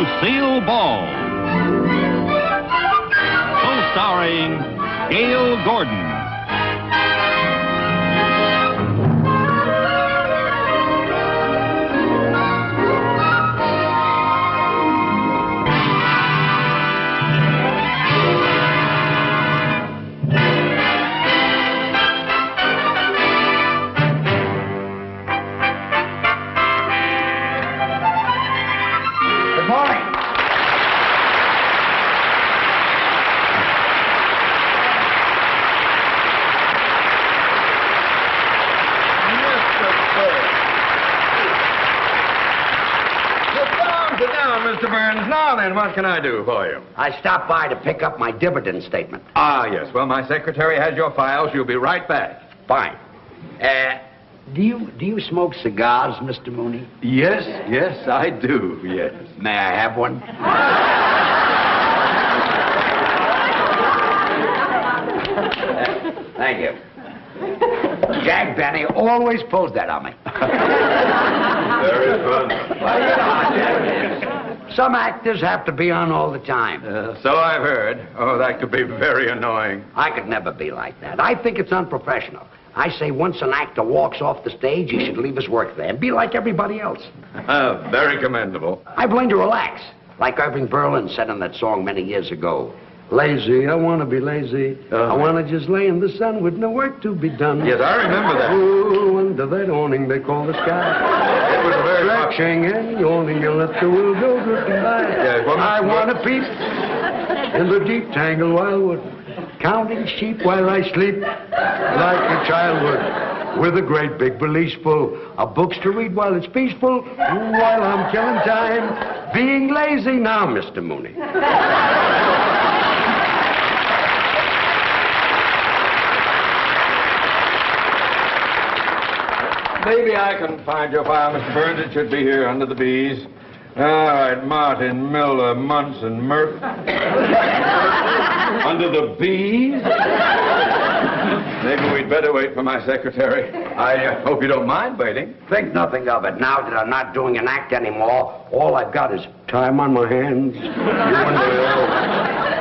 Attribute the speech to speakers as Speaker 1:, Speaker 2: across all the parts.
Speaker 1: Lucille Ball. Co-starring Gail Gordon.
Speaker 2: Good morning.
Speaker 3: Sit down, Mr. Burns. Now then, what can I do for you?
Speaker 2: I stopped by to pick up my dividend statement.
Speaker 3: Ah, yes. Well, my secretary has your files. She'll be right back.
Speaker 2: Fine. Do you smoke cigars, Mr. Mooney?
Speaker 3: Yes, I do, yes.
Speaker 2: May I have one? Thank you. Jack Benny always pulls that on me.
Speaker 3: Very fun.
Speaker 2: Some actors have to be on all the time.
Speaker 3: So I've heard. Oh, that could be very annoying.
Speaker 2: I could never be like that. I think it's unprofessional. I say once an actor walks off the stage, he should leave his work there and be like everybody else.
Speaker 3: Very commendable.
Speaker 2: I've learned to relax, like Irving Berlin said in that song many years ago. Lazy, I want to be lazy. I want to just lay in the sun with no work to be done.
Speaker 3: Yes, I remember that.
Speaker 2: Ooh, under that awning they call the sky.
Speaker 3: It was a very
Speaker 2: Stretching and yawning, and let the world go drifting by.
Speaker 3: Yes, well,
Speaker 2: I want to peep in the deep tangled wildwood, counting sheep while I sleep, like a child would, with a great big valise full of books to read while it's peaceful, while I'm killing time, being lazy now, Mr. Mooney.
Speaker 3: Maybe I can find your file, Mr. Burns. It should be here under the B's. All right, Martin, Miller, Munson, Murphy. Under the B's? Maybe we'd better wait for my secretary. I hope you don't mind waiting.
Speaker 2: Think nothing of it. Now that I'm not doing an act anymore, all I've got is time on my hands. You and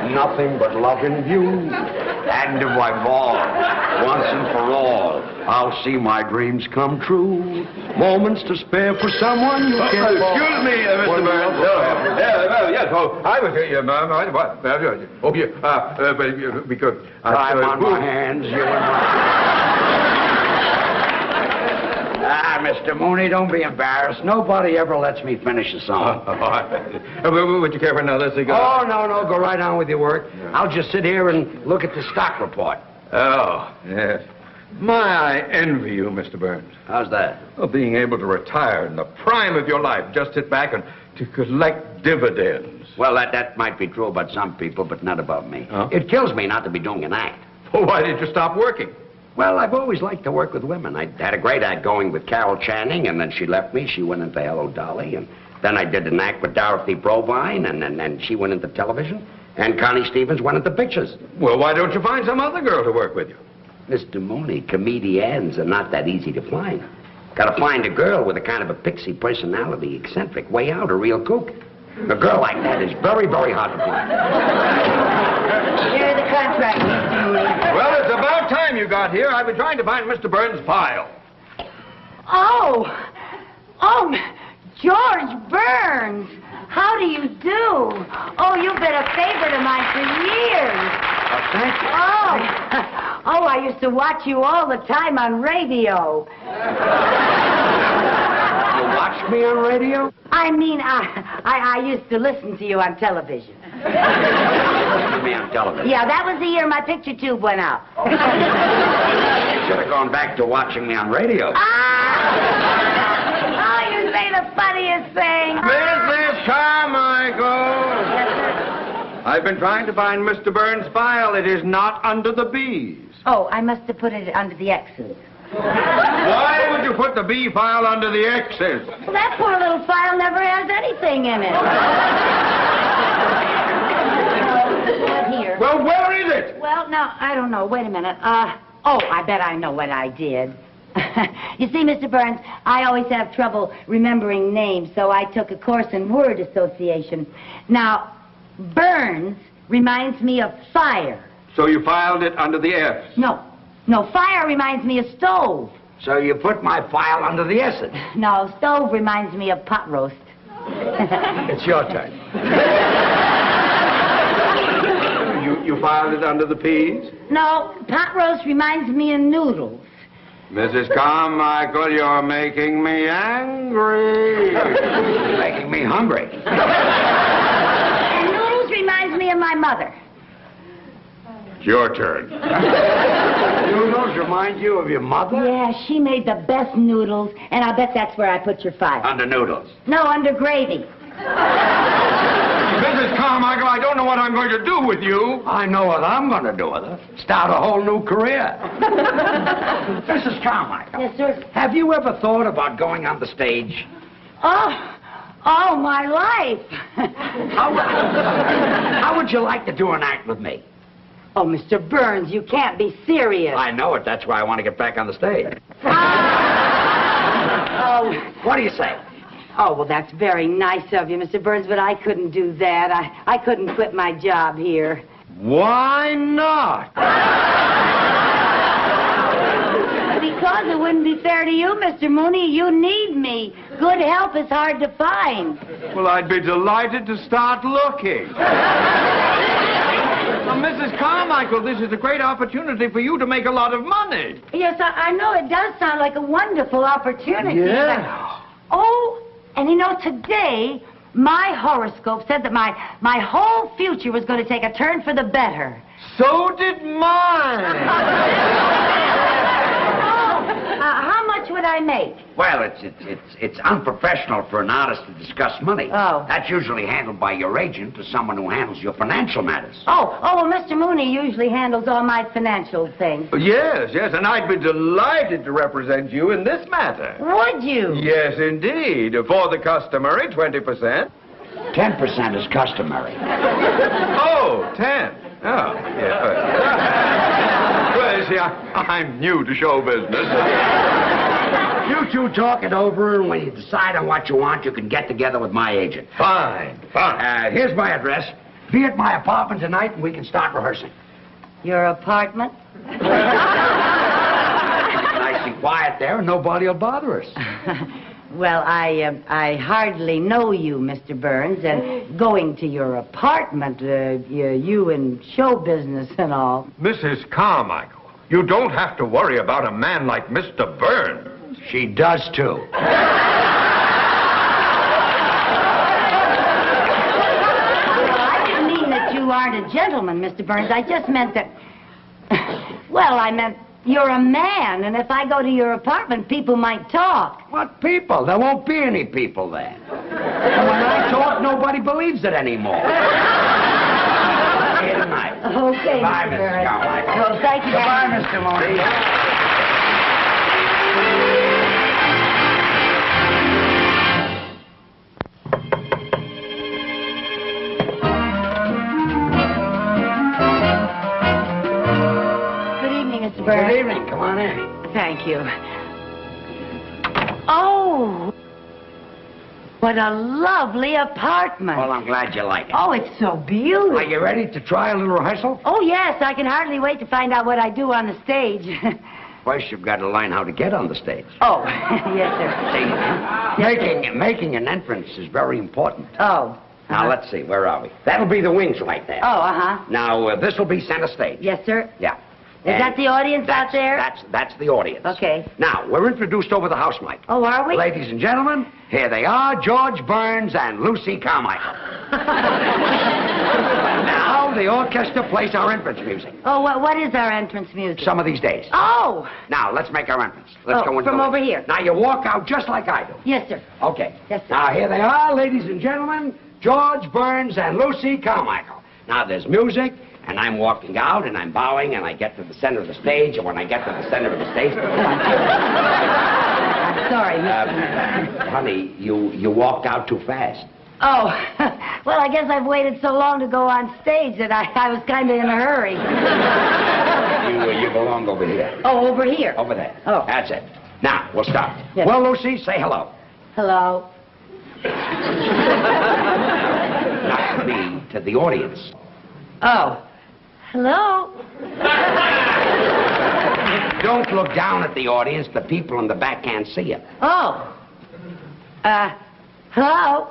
Speaker 2: Will, nothing but love in view. And if I fall, once and for all, I'll see my dreams come true. Moments to spare for someone you can't fall.
Speaker 3: Excuse me, Mr. Burns. Yes, I was here, ma'am. Hope you, but we could...
Speaker 2: Time on my hands, you and Mr. Mooney, don't be embarrassed. Nobody ever lets me finish a song.
Speaker 3: Would you care for another cigar?
Speaker 2: Oh, no, go right on with your work. I'll just sit here and look at the stock report.
Speaker 3: Oh, yes. I envy you, Mr. Burns.
Speaker 2: How's that?
Speaker 3: Well, being able to retire in the prime of your life, just sit back and to collect dividends.
Speaker 2: Well, that might be true about some people, but not about me.
Speaker 3: Huh?
Speaker 2: It kills me not to be doing an act.
Speaker 3: Well, why did you stop working?
Speaker 2: Well, I've always liked to work with women. I had a great act going with Carol Channing, and then she left me. She went into Hello, Dolly, and then I did an act with Dorothy Provine, and then she went into television, and Connie Stevens went into pictures.
Speaker 3: Well, why don't you find some other girl to work with you?
Speaker 2: Mr. Mooney, comedians are not that easy to find. Got to find a girl with a kind of a pixie personality, eccentric, way out, a real kook. A girl like that is very, very hard to find.
Speaker 4: Here's the contract, Mr. Mooney.
Speaker 3: Well, it's about time you got here. I've been trying to find Mr. Burns' file.
Speaker 4: Oh, George Burns. How do you do? Oh, you've been a favorite of mine for years.
Speaker 2: Thank you.
Speaker 4: Oh, I used to watch you all the time on radio.
Speaker 2: You watched me on radio?
Speaker 4: I mean, I used to listen to you on television.
Speaker 2: Listen to me on television.
Speaker 4: Yeah, that was the year my picture tube went out.
Speaker 2: You should have gone back to watching me on radio.
Speaker 4: Oh, you say the funniest thing.
Speaker 3: Mrs. Carmichael! I've been trying to find Mr. Burns' file. It is not under the B's.
Speaker 4: Oh, I must have put it under the X's.
Speaker 3: Why would you put the B file under the X's?
Speaker 4: Well, that poor little file never has anything in it. Here.
Speaker 3: Well, where is it?
Speaker 4: Well, no, I don't know. Wait a minute. I bet I know what I did. You see, Mr. Burns, I always have trouble remembering names, so I took a course in word association. Now, Burns reminds me of fire.
Speaker 3: So you filed it under the F.
Speaker 4: No, fire reminds me of stove.
Speaker 2: So you put my file under the S's.
Speaker 4: No, stove reminds me of pot roast.
Speaker 2: It's your turn.
Speaker 3: You filed it under the P's?
Speaker 4: No, pot roast reminds me of noodles.
Speaker 3: Mrs. Carmichael, you're making me angry.
Speaker 2: You're making me hungry.
Speaker 4: And noodles reminds me of my mother.
Speaker 3: It's your turn.
Speaker 2: Noodles remind you of your mother?
Speaker 4: Yeah, she made the best noodles, and I bet that's where I put your file.
Speaker 2: Under noodles.
Speaker 4: No, under gravy.
Speaker 3: Mrs. Carmichael, I don't know what I'm going to do with you.
Speaker 2: I know what I'm going to do with her. Start a whole new career. Mrs. Carmichael.
Speaker 4: Yes, sir.
Speaker 2: Have you ever thought about going on the stage?
Speaker 4: Oh, my life.
Speaker 2: How would you like to do an act with me?
Speaker 4: Oh, Mr. Burns, you can't be serious.
Speaker 2: I know it. That's why I want to get back on the stage.
Speaker 4: Oh.
Speaker 2: What do you say?
Speaker 4: Oh, well, that's very nice of you, Mr. Burns, but I couldn't do that. I couldn't quit my job here.
Speaker 2: Why not?
Speaker 4: Because it wouldn't be fair to you, Mr. Mooney. You need me. Good help is hard to find.
Speaker 3: Well, I'd be delighted to start looking. Now, Mrs. Carmichael, this is a great opportunity for you to make a lot of money.
Speaker 4: Yes, I know it does sound like a wonderful opportunity.
Speaker 2: Yeah.
Speaker 4: Oh, and you know, today, my horoscope said that my whole future was going to take a turn for the better.
Speaker 3: So did mine.
Speaker 4: How much would I make?
Speaker 2: Well, it's unprofessional for an artist to discuss money.
Speaker 4: Oh.
Speaker 2: That's usually handled by your agent or someone who handles your financial matters.
Speaker 4: Oh, well, Mr. Mooney usually handles all my financial things.
Speaker 3: Yes, and I'd be delighted to represent you in this matter.
Speaker 4: Would you?
Speaker 3: Yes, indeed. For the customary 20%.
Speaker 2: 10% is customary.
Speaker 3: Oh, 10. Oh, yeah. Well, you see, I'm new to show business.
Speaker 2: You two talk it over, and when you decide on what you want, you can get together with my agent.
Speaker 3: Fine.
Speaker 2: Here's my address. Be at my apartment tonight, and we can start rehearsing.
Speaker 4: Your apartment?
Speaker 2: Nice and quiet there, and nobody will bother us.
Speaker 4: Well, I hardly know you, Mr. Burns, and going to your apartment, you in show business and all.
Speaker 3: Mrs. Carmichael, you don't have to worry about a man like Mr. Burns.
Speaker 2: She does, too.
Speaker 4: I didn't mean that you aren't a gentleman, Mr. Burns. I just meant that... Well, I meant you're a man, and if I go to your apartment, people might talk.
Speaker 2: What people? There won't be any people there. And when I talk, nobody believes it anymore. Here tonight.
Speaker 4: Okay,
Speaker 2: Goodbye,
Speaker 4: Mr.
Speaker 2: Mrs.
Speaker 4: Burns.
Speaker 2: Carmichael.
Speaker 4: Well, thank you.
Speaker 2: Goodbye, Mr. Mooney.
Speaker 4: Mr. Burns.
Speaker 2: Good evening. Come on in.
Speaker 4: Thank you. Oh, what a lovely apartment.
Speaker 2: Well, I'm glad you like it.
Speaker 4: Oh, it's so beautiful.
Speaker 2: Are you ready to try a little rehearsal?
Speaker 4: Oh, yes. I can hardly wait to find out what I do on the stage.
Speaker 2: First, you've got to learn how to get on the stage.
Speaker 4: Oh, yes, sir.
Speaker 2: See, making an entrance is very important.
Speaker 4: Oh.
Speaker 2: Now, let's see. Where are we? That'll be the wings right there.
Speaker 4: Oh, uh-huh.
Speaker 2: Now, this will be center stage.
Speaker 4: Yes, sir.
Speaker 2: Yeah.
Speaker 4: Is that the audience out there?
Speaker 2: That's the audience.
Speaker 4: Okay.
Speaker 2: Now, we're introduced over the house mic.
Speaker 4: Oh, are we?
Speaker 2: Ladies and gentlemen, here they are, George Burns and Lucy Carmichael. Now, the orchestra plays our entrance music.
Speaker 4: Oh, what is our entrance music?
Speaker 2: Some of these days.
Speaker 4: Oh!
Speaker 2: Now, let's make our entrance. Let's go into
Speaker 4: from
Speaker 2: the-
Speaker 4: over here.
Speaker 2: Now, you walk out just like I do.
Speaker 4: Yes, sir.
Speaker 2: Okay.
Speaker 4: Yes, sir.
Speaker 2: Now, here they are, ladies and gentlemen, George Burns and Lucy Carmichael. Now, there's music, and I'm walking out, and I'm bowing, and I get to the center of the stage, and when I get to the center of the stage...
Speaker 4: I'm sorry, Mr.
Speaker 2: Honey, you walked out too fast.
Speaker 4: Oh, well, I guess I've waited so long to go on stage that I was kind of in a hurry.
Speaker 2: You belong over here.
Speaker 4: Oh, over here?
Speaker 2: Over there.
Speaker 4: Oh.
Speaker 2: That's it. Now, we'll start.
Speaker 4: Yes.
Speaker 2: Well, Lucy, say hello.
Speaker 4: Hello.
Speaker 2: Now, to the audience.
Speaker 4: Oh. Hello.
Speaker 2: Don't look down at the audience. The people in the back can't see you.
Speaker 4: Oh. Hello.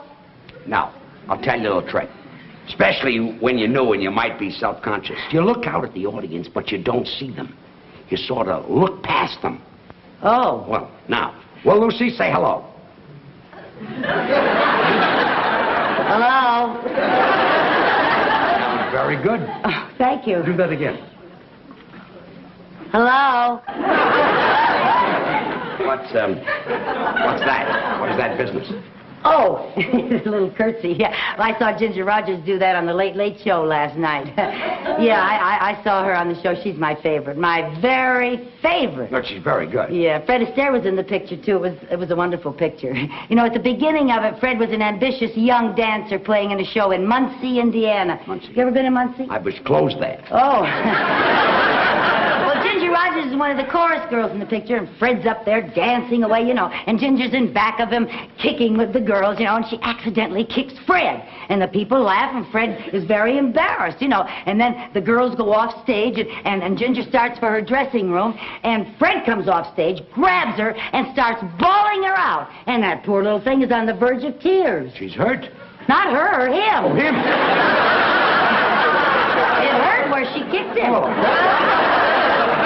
Speaker 2: Now, I'll tell you a little trick. Especially when you're new and you might be self-conscious. You look out at the audience, but you don't see them. You sort of look past them.
Speaker 4: Oh.
Speaker 2: Well, now. Well, Lucy, say hello.
Speaker 4: Hello.
Speaker 2: Very good.
Speaker 4: Oh, thank you.
Speaker 2: Do that again.
Speaker 4: Hello.
Speaker 2: What's that? What is that business?
Speaker 4: Oh, a little curtsy. Yeah, well, I saw Ginger Rogers do that on the Late Late Show last night. Yeah, I saw her on the show. She's my favorite. My very favorite.
Speaker 2: Look, she's very good.
Speaker 4: Yeah, Fred Astaire was in the picture, too. It was a wonderful picture. You know, at the beginning of it, Fred was an ambitious young dancer playing in a show in Muncie, Indiana.
Speaker 2: Muncie.
Speaker 4: You ever been in Muncie?
Speaker 2: I was closed there.
Speaker 4: Oh. Well, Ginger Rogers is one of the chorus girls in the picture, and Fred's up there dancing away, you know, and Ginger's in back of him kicking with the girls, you know, and she accidentally kicks Fred. And the people laugh, and Fred is very embarrassed, you know. And then the girls go off stage, and Ginger starts for her dressing room, and Fred comes off stage, grabs her, and starts bawling her out. And that poor little thing is on the verge of tears.
Speaker 2: She's hurt?
Speaker 4: Not her, him.
Speaker 2: Oh, him.
Speaker 4: It hurt where she kicked him.
Speaker 2: Oh.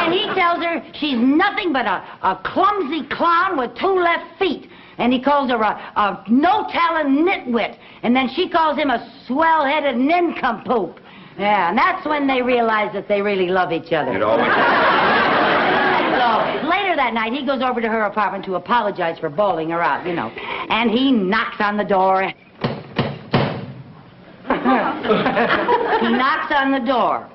Speaker 4: And he tells her she's nothing but a clumsy clown with 2 left feet. And he calls her a no-talent nitwit. And then she calls him a swell-headed nincompoop. Yeah, and that's when they realize that they really love each other.
Speaker 2: It always...
Speaker 4: So, later that night, he goes over to her apartment to apologize for bawling her out, you know. And he knocks on the door. He knocks on the door.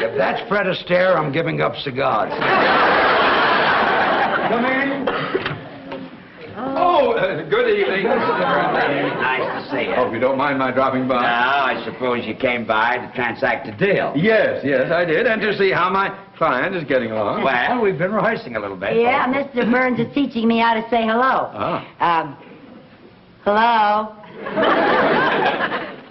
Speaker 2: If that's Fred Astaire, I'm giving up cigars. Come in.
Speaker 3: Oh, good evening.
Speaker 2: Nice to see you.
Speaker 3: Hope you don't mind my dropping by.
Speaker 2: Now, I suppose you came by to transact a deal.
Speaker 3: Yes, I did, and to see how my client is getting along.
Speaker 2: Well, we've been rehearsing a little bit.
Speaker 4: Yeah, Mr. Burns is teaching me how to say hello. Hello?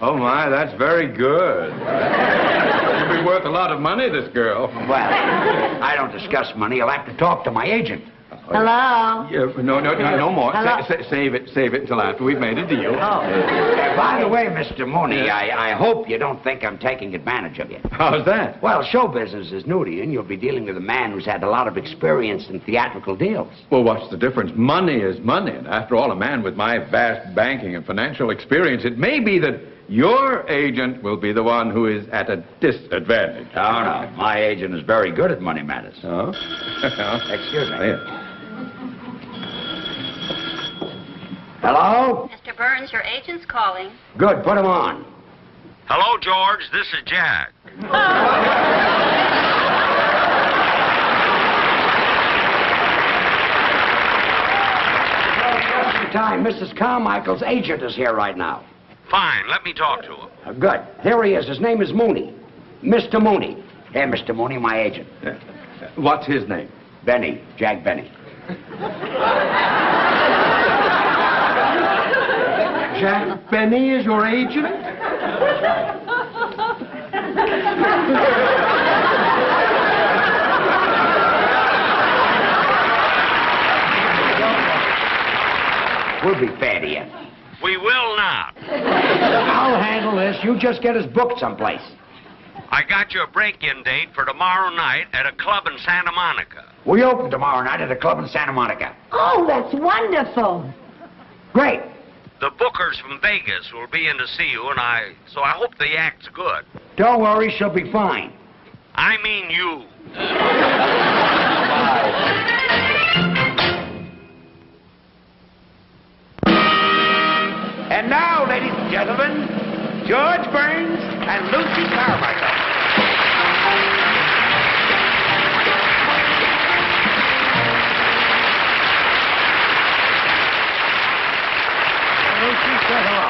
Speaker 3: Oh, my, that's very good. She'll be worth a lot of money, this girl.
Speaker 2: Well, I don't discuss money. You'll have to talk to my agent.
Speaker 4: Hello?
Speaker 3: Yeah, no more.
Speaker 4: Hello?
Speaker 3: Save it until after we've made a deal.
Speaker 4: Oh.
Speaker 2: By the way, Mr. Mooney, I hope you don't think I'm taking advantage of you.
Speaker 3: How's that?
Speaker 2: Well, show business is new to you, and you'll be dealing with a man who's had a lot of experience in theatrical deals.
Speaker 3: Well, what's the difference? Money is money, and after all, a man with my vast banking and financial experience, it may be that your agent will be the one who is at a disadvantage.
Speaker 2: Oh, no. My agent is very good at money matters.
Speaker 3: Oh?
Speaker 2: Excuse me.
Speaker 3: Yeah.
Speaker 2: Hello?
Speaker 5: Mr. Burns, your agent's calling.
Speaker 2: Good. Put him on.
Speaker 1: Hello, George. This is Jack.
Speaker 2: Just in time. Mrs. Carmichael's agent is here right now.
Speaker 1: Fine. Let me talk to him.
Speaker 2: Good. Here he is. His name is Mooney. Mr. Mooney. Here, Mr. Mooney, my agent.
Speaker 3: What's his name?
Speaker 2: Benny. Jack Benny.
Speaker 3: Jack Benny is your agent?
Speaker 2: We'll be fair to you.
Speaker 1: We will not.
Speaker 2: I'll handle this. You just get us booked someplace.
Speaker 1: I got you a break-in date for tomorrow night at a club in Santa Monica.
Speaker 2: We open tomorrow night at a club in Santa Monica.
Speaker 4: Oh, that's wonderful.
Speaker 2: Great.
Speaker 1: The bookers from Vegas will be in to see you, so I hope the act's good.
Speaker 2: Don't worry, she'll be fine.
Speaker 1: I mean you.
Speaker 2: And now, ladies and gentlemen, George Burns and Lucy Carmichael. Lucy, say hello.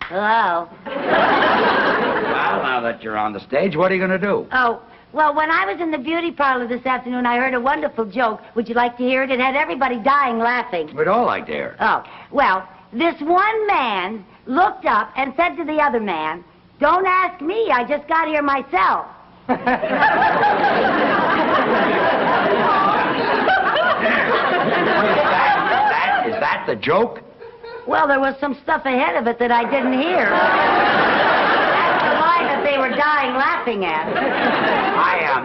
Speaker 4: Hello?
Speaker 2: Well, now that you're on the stage, what are you going to do?
Speaker 4: Oh, Well, when I was in the beauty parlor this afternoon, I heard a wonderful joke. Would you like to hear it? It had everybody dying laughing.
Speaker 2: We'd all like to hear.
Speaker 4: Oh, well, this one man looked up and said to the other man, "Don't ask me, I just got here myself."
Speaker 2: Is that the joke?
Speaker 4: Well, there was some stuff ahead of it that I didn't hear. That's the line that they were dying laughing at.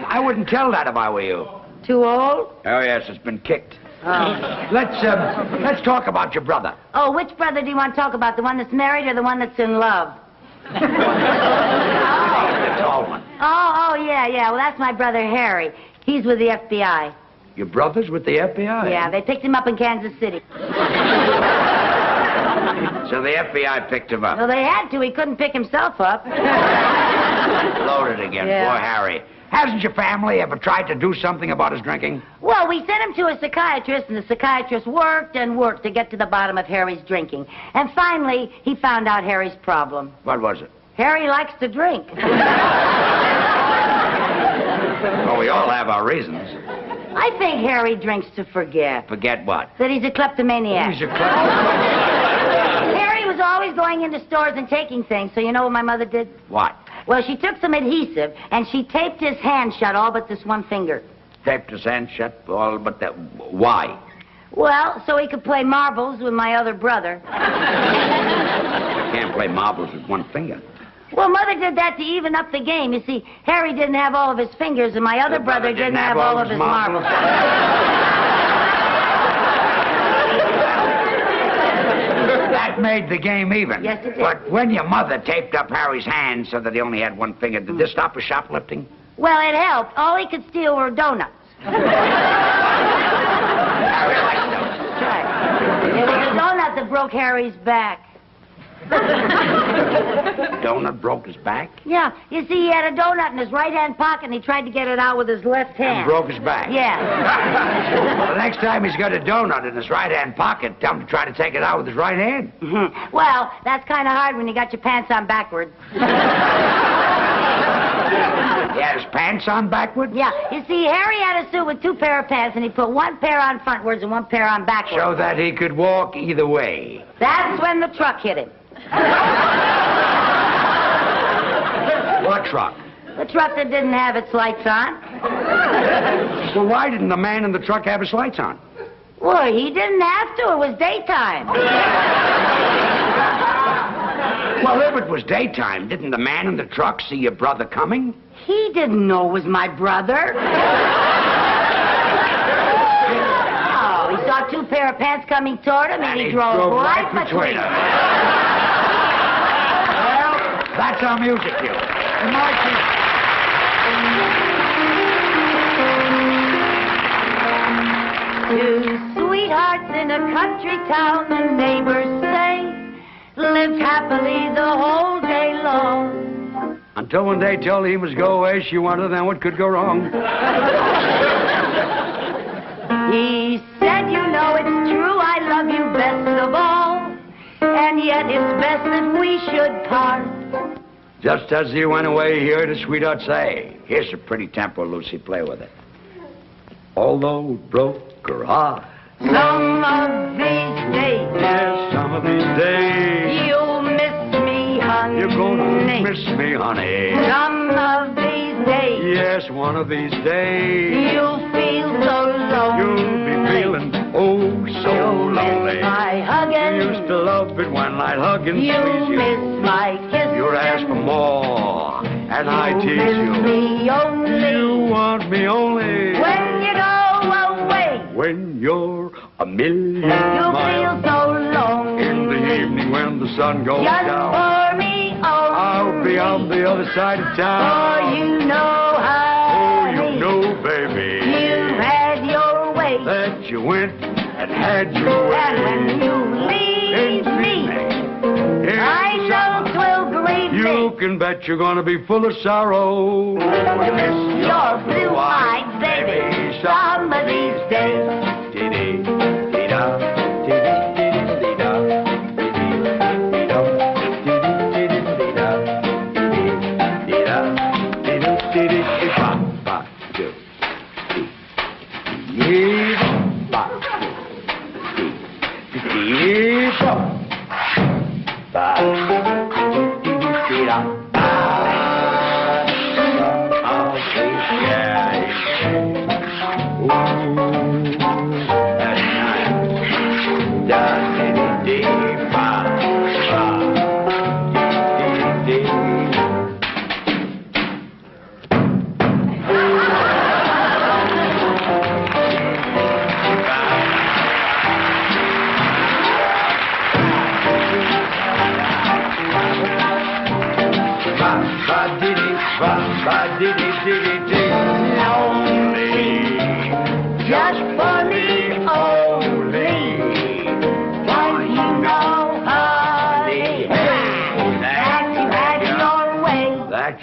Speaker 2: I wouldn't tell that if I were you.
Speaker 4: Too old?
Speaker 2: Oh, yes, it's been kicked.
Speaker 4: Oh.
Speaker 2: Let's talk about your brother.
Speaker 4: Oh, which brother do you want to talk about? The one that's married or the one that's in love?
Speaker 2: The tall one.
Speaker 4: Oh, yeah. Well, that's my brother Harry. He's with the FBI.
Speaker 2: Your brother's with the FBI?
Speaker 4: Yeah, they picked him up in Kansas City.
Speaker 2: So the FBI picked him up.
Speaker 4: Well, they had to. He couldn't pick himself up.
Speaker 2: Loaded again.
Speaker 4: Yeah.
Speaker 2: Poor Harry. Hasn't your family ever tried to do something about his drinking?
Speaker 4: Well, we sent him to a psychiatrist, and the psychiatrist worked and worked to get to the bottom of Harry's drinking. And finally, he found out Harry's problem.
Speaker 2: What was it?
Speaker 4: Harry likes to drink.
Speaker 2: Well, we all have our reasons.
Speaker 4: I think Harry drinks to forget.
Speaker 2: Forget what?
Speaker 4: That he's a kleptomaniac.
Speaker 2: He's a kleptomaniac.
Speaker 4: Harry was always going into stores and taking things, so you know what my mother did?
Speaker 2: What?
Speaker 4: Well, she took some adhesive, and she taped his hand shut all but this one finger.
Speaker 2: Taped his hand shut, all but that. Why?
Speaker 4: Well, so he could play marbles with my other brother.
Speaker 2: You can't play marbles with one finger.
Speaker 4: Well, Mother did that to even up the game. You see, Harry didn't have all of his fingers, and my other brother didn't have all of his marbles.
Speaker 2: That made the game even.
Speaker 4: Yes, it did.
Speaker 2: But when your mother taped up Harry's hand so that he only had one finger, did this stop his shoplifting?
Speaker 4: Well, it helped. All he could steal were donuts.
Speaker 2: Harry liked those.
Speaker 4: That's right. It was a donut that broke Harry's back.
Speaker 2: Donut broke his back?
Speaker 4: Yeah, you see, he had a donut in his right-hand pocket, and he tried to get it out with his left hand.
Speaker 2: And broke his back?
Speaker 4: Yeah.
Speaker 2: Well, the next time he's got a donut in his right-hand pocket, tell him to try to take it out with his right hand.
Speaker 4: Well, that's kind of hard when you got your pants on backwards.
Speaker 2: He had his pants on backward?
Speaker 4: Yeah, you see, Harry had a suit with two pair of pants, and he put one pair on frontwards and one pair on backwards.
Speaker 2: So that he could walk either way.
Speaker 4: That's when the truck hit him.
Speaker 2: What truck?
Speaker 4: The truck that didn't have its lights on.
Speaker 2: So why didn't the man in the truck have his lights on?
Speaker 4: Well, he didn't have to. It was daytime.
Speaker 2: Well, if it was daytime, didn't the man in the truck see your brother coming?
Speaker 4: He didn't know it was my brother. Oh, he saw two pair of pants coming toward him, and he drove right between them.
Speaker 2: Well, that's our music cue. And my cue.
Speaker 4: Two sweethearts in a country town, the neighbors say, lived happily the whole day long.
Speaker 2: Until one day told him he must go away, she wondered then what could go wrong.
Speaker 4: He said, you know it's true, I love you best of all, and yet it's best that we should part.
Speaker 2: Just as he went away, he heard his sweetheart say, here's a pretty tempo, Lucy, play with it. Although it broke her heart.
Speaker 4: Some of these days,
Speaker 2: Yes, some of these days,
Speaker 4: you'll miss me, honey.
Speaker 2: you're gonna miss me, honey.
Speaker 4: Some of these days,
Speaker 2: Yes, one of these days,
Speaker 4: you'll feel so lonely.
Speaker 2: you'll be feeling oh so
Speaker 4: You'll
Speaker 2: lonely.
Speaker 4: miss my
Speaker 2: You
Speaker 4: hugging.
Speaker 2: used to love it when I'd hug and
Speaker 4: You'll
Speaker 2: squeeze you.
Speaker 4: miss my kissing.
Speaker 2: You ask for more, and I
Speaker 4: You'll
Speaker 2: tease
Speaker 4: miss
Speaker 2: you.
Speaker 4: me only
Speaker 2: You want me only
Speaker 4: when you go away.
Speaker 2: when you're a million
Speaker 4: You'll feel
Speaker 2: miles.
Speaker 4: so lonely.
Speaker 2: In the evening when the sun goes
Speaker 4: Just
Speaker 2: down,
Speaker 4: for me only.
Speaker 2: I'll be on the other side of
Speaker 4: For
Speaker 2: town.
Speaker 4: you know,
Speaker 2: Oh,
Speaker 4: honey,
Speaker 2: you know, baby,
Speaker 4: you've had your way.
Speaker 2: that you went and had your way.
Speaker 4: And when you leave me, I know 'twill grieve
Speaker 2: You
Speaker 4: me.
Speaker 2: can bet you're gonna be full of sorrow. You miss
Speaker 4: Your blue-eyed baby, some of these days.
Speaker 2: Dee-dee, dee-da, dee-dee, dee-dee, dee-da, dee-dee, dee-da, dee-dee, dee-dee, dee-da, dee-dee, dee-da, dee-doo, dee-dee, dee-da.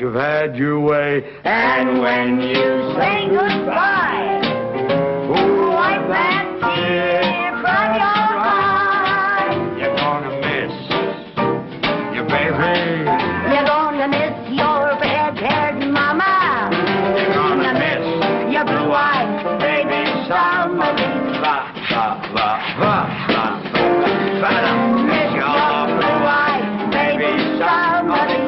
Speaker 2: you've had your way.
Speaker 4: And when you say goodbye, wipe that tear from your eye.
Speaker 2: You're gonna miss your baby.
Speaker 4: You're gonna miss your red-haired mama.
Speaker 2: You're gonna miss
Speaker 4: your blue-eyed baby somebody.
Speaker 2: la la la la la. Better miss your
Speaker 4: Blue-eyed baby somebody.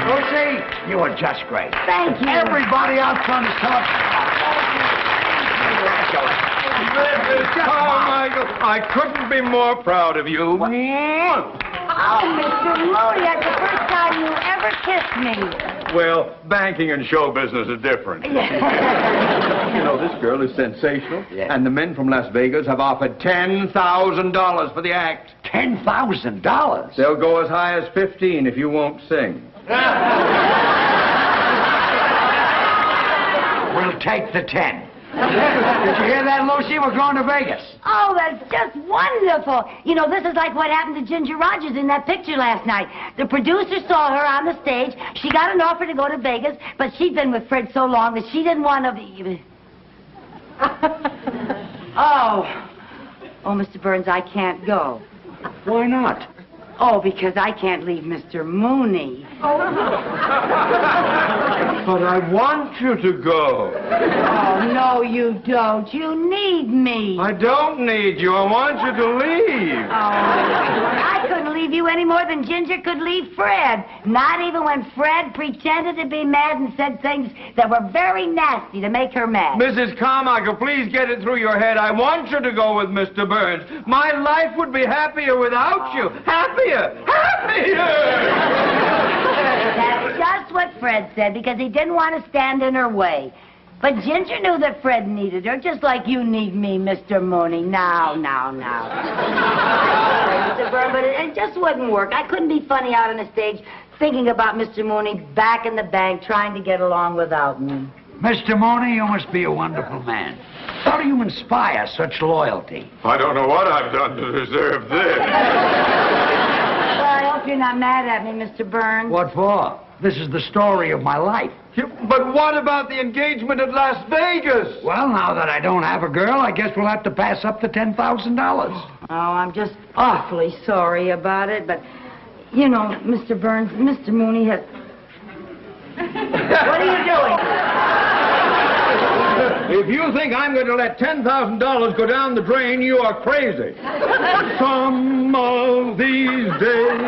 Speaker 2: Lucy, you were just great.
Speaker 4: Thank you.
Speaker 2: Everybody out front is telling.
Speaker 3: Mrs. Carmichael, I couldn't be more proud of you.
Speaker 4: Oh, Mr. Mooney, that's the first time you ever kissed me.
Speaker 3: Well, banking and show business is different. You know, this girl is sensational,
Speaker 2: Yeah.
Speaker 3: and the men from Las Vegas have offered $10,000 for the act.
Speaker 2: $10,000.
Speaker 3: They'll go as high as 15 if you won't sing.
Speaker 2: We'll take the 10. Did you hear that, Lucy? We're going to Vegas.
Speaker 4: Oh, that's just wonderful. You know, this is like what happened to Ginger Rogers in that picture last night. The producer saw her on the stage. She got an offer to go to Vegas, but she'd been with Fred so long that she didn't want to... Oh, Mr. Burns, I can't go.
Speaker 2: Why not?
Speaker 4: Oh, because I can't leave Mr. Mooney.
Speaker 3: But I want you to go.
Speaker 4: Oh, no, you don't. You need me.
Speaker 3: I don't need you. I want you to leave.
Speaker 4: Oh, I couldn't leave you any more than Ginger could leave Fred. Not even when Fred pretended to be mad and said things that were very nasty to make her mad.
Speaker 3: Mrs. Carmichael, please get it through your head. I want you to go with Mr. Burns. My life would be happier without you. Happier! Happier!
Speaker 4: That's just what Fred said, because he didn't want to stand in her way. But Ginger knew that Fred needed her, just like you need me, Mr. Mooney. Now. Mr. Burns, but it just wouldn't work. I couldn't be funny out on the stage thinking about Mr. Mooney back in the bank trying to get along without me.
Speaker 2: Mr. Mooney, you must be a wonderful man. How do you inspire such loyalty?
Speaker 3: I don't know what I've done to deserve this.
Speaker 4: Well, I hope you're not mad at me, Mr. Burns.
Speaker 2: What for? This is the story of my life.
Speaker 3: But what about the engagement at Las Vegas?
Speaker 2: Well, now that I don't have a girl, I guess we'll have to pass up the $10,000.
Speaker 4: Oh, I'm just awfully sorry about it, but, you know, Mr. Burns, Mr. Mooney has... What are you doing?
Speaker 3: If you think I'm going to let $10,000 go down the drain, you are crazy. Some of these days...